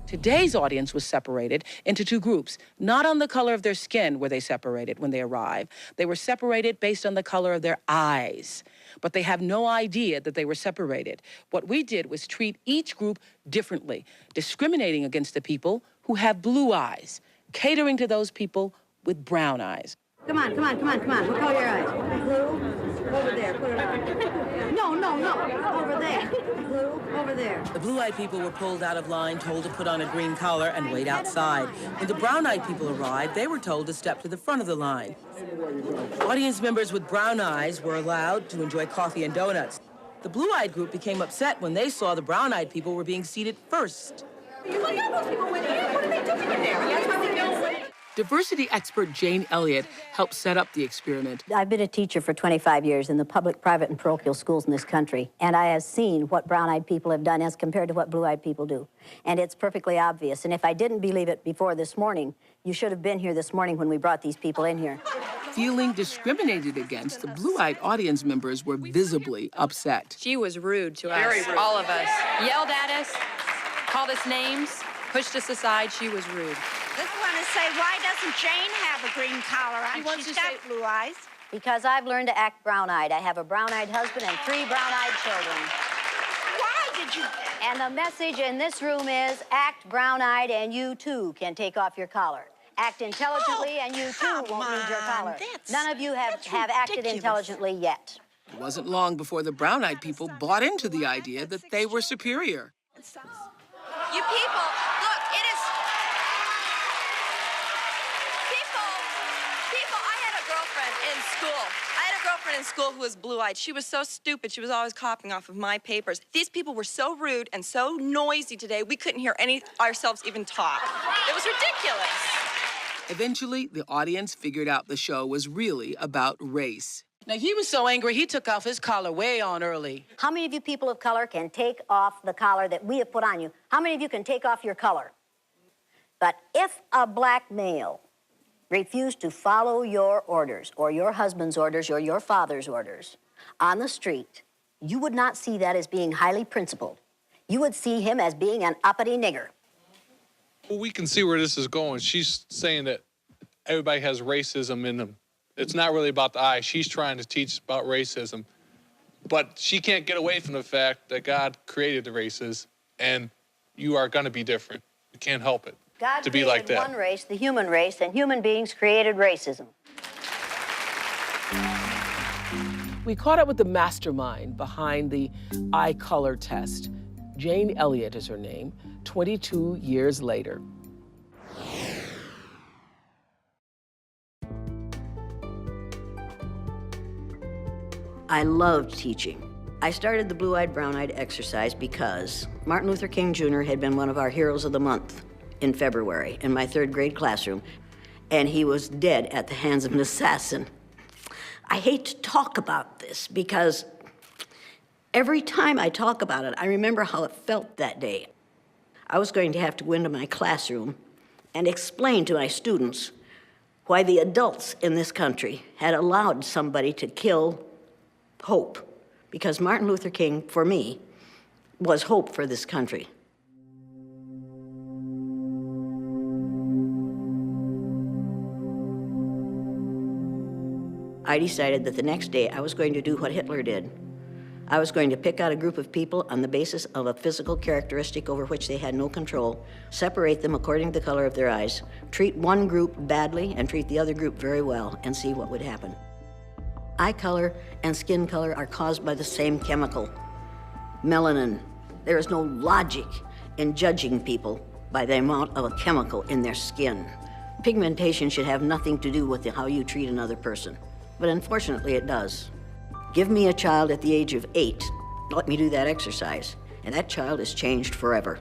Today's audience was separated into two groups, not on the color of their skin were they separated when they arrived. They were separated based on the color of their eyes, but they have no idea that they were separated. What we did was treat each group differently, discriminating against the people who have blue eyes, catering to those people with brown eyes. Come on, come on, come on, come on. Look how your eyes. Blue, over there, put it on. No, no, no, over there. Blue, over there. The blue-eyed people were pulled out of line, told to put on a green collar and wait outside. When the brown-eyed people arrived, they were told to step to the front of the line. Audience members with brown eyes were allowed to enjoy coffee and donuts. The blue-eyed group became upset when they saw the brown-eyed people were being seated first. Look at those people went in. What are they doing in there? That's what they don't say. Diversity expert Jane Elliott helped set up the experiment. I've been a teacher for 25 years in the public, private, and parochial schools in this country, and I have seen what brown-eyed people have done as compared to what blue-eyed people do. And it's perfectly obvious. And if I didn't believe it before this morning, you should have been here this morning when we brought these people in here. Feeling discriminated against, the blue-eyed audience members were visibly upset. She was rude to us, all of us. Yelled at us, called us names, pushed us aside. She was rude. Just want to say, why doesn't Jane have a green collar on? She's got blue eyes. Because I've learned to act brown-eyed. I have a brown-eyed husband and 3 brown-eyed children. Why did you? And the message in this room is, act brown-eyed and you too can take off your collar. Act intelligently and you too won't need your collar. None of you have acted intelligently yet. It wasn't long before the brown-eyed people bought into the idea that they were superior. You people, look, it is... People, I had a girlfriend in school who was blue-eyed. She was so stupid. She was always copying off of my papers. These people were so rude and so noisy today, we couldn't hear ourselves even talk. It was ridiculous. Eventually, the audience figured out the show was really about race. Now, he was so angry, he took off his collar way on early. How many of you people of color can take off the collar that we have put on you? How many of you can take off your color? But if a black male refused to follow your orders, or your husband's orders, or your father's orders on the street, you would not see that as being highly principled. You would see him as being an uppity nigger. Well, we can see where this is going. She's saying that everybody has racism in them. It's not really about the eye. She's trying to teach about racism. But she can't get away from the fact that God created the races, and you are going to be different. You can't help it. God to be like that. One race, the human race, and human beings created racism. We caught up with the mastermind behind the eye color test. Jane Elliott is her name, 22 years later. I loved teaching. I started the blue-eyed, brown-eyed exercise because Martin Luther King Jr. had been one of our heroes of the month in February in my 3rd grade classroom, and he was dead at the hands of an assassin. I hate to talk about this because every time I talk about it, I remember how it felt that day. I was going to have to go into my classroom and explain to my students why the adults in this country had allowed somebody to kill hope, because Martin Luther King, for me, was hope for this country. I decided that the next day I was going to do what Hitler did. I was going to pick out a group of people on the basis of a physical characteristic over which they had no control, separate them according to the color of their eyes, treat one group badly and treat the other group very well, and see what would happen. Eye color and skin color are caused by the same chemical, melanin. There is no logic in judging people by the amount of a chemical in their skin. Pigmentation should have nothing to do with how you treat another person, but unfortunately it does. Give me a child at the age of 8, let me do that exercise, and that child is changed forever.